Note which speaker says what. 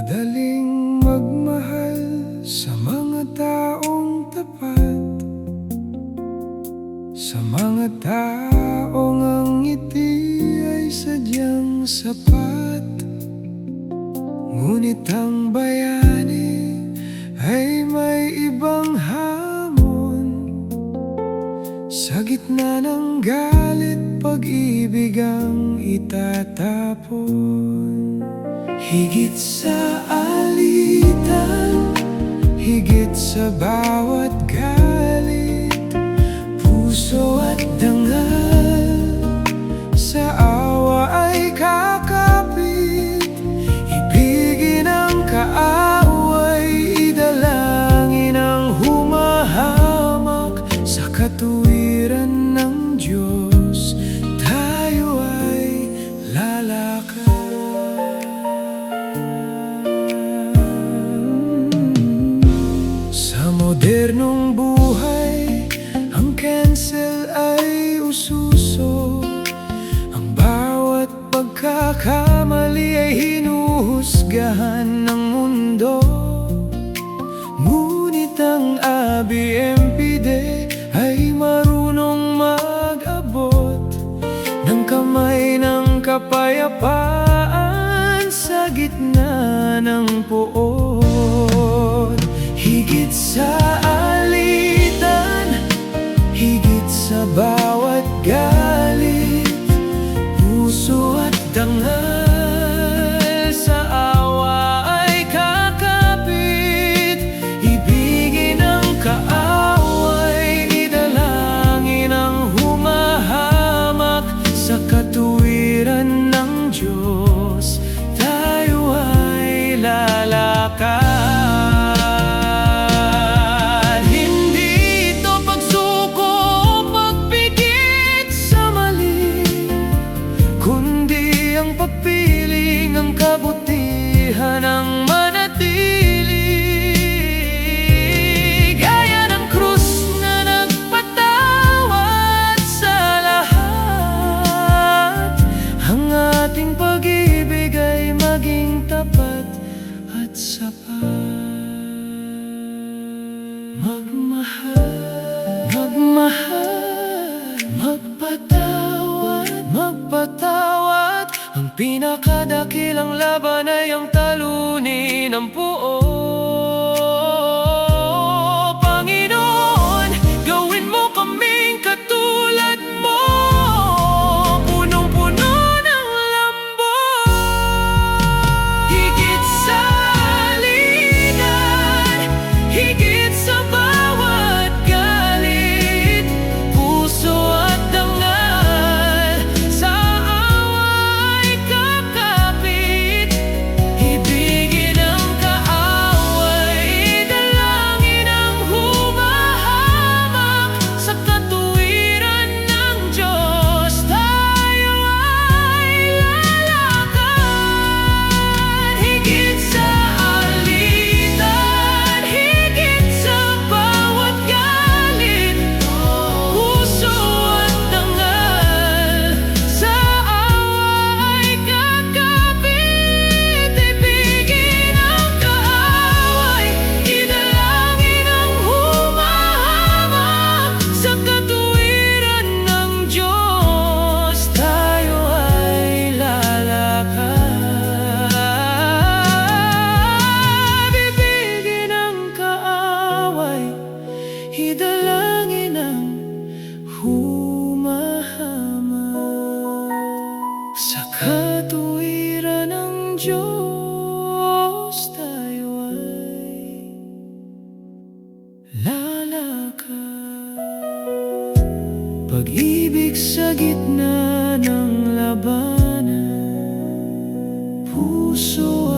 Speaker 1: Madaling magmahal sa mga taong tapat, sa mga taong ang ngiti ay sadyang sapat. Ngunit ang bayani ay may ibang hamon. Sa gitna ng galit, pag-ibig ang itatapon. Higit sa alitan, higit sa bawat galit, puso at dangal sa awa ay kakapit. Ibigin ang kaaway, idalangin ang humahamak. Sa katuwiran ng Diyos tayo ay lalakad. Sa modernong buhay, ang cancel ay ususo. Ang bawat pagkakamali ay hinuhusgahan ng mundo. Ngunit ang ABMPD ay marunong mag-abot ng kamay ng kapayapaan sa gitna ng puot. Higit sa alitan, higit sa bawat galit, puso at dangal sa awa ay kakapit. Ibigin ang kaaway, idalangin ang humahamak. Sa katuwiran ng Diyos tayo ay lalakad. Pagpiling ang kabutihan ang manatili, gaya ng krus na nagpatawad sa lahat. Ang ating pag-ibig ay maging tapat at sapat. Magmahal, magmahal, magpatawad, magpatawad. Ang pinakadakilang laban ay ang talunin ang puot. Panginoon, gawin mo kaming katulad mo, punong-puno ng lambot. Higit sa alitan, higit sa bawat galit, puso at dangal sa idalangin ang humahamak. Sa katuwiran ng Diyos tayo ay lalakad. Pag-ibig sa gitna ng labanan, puso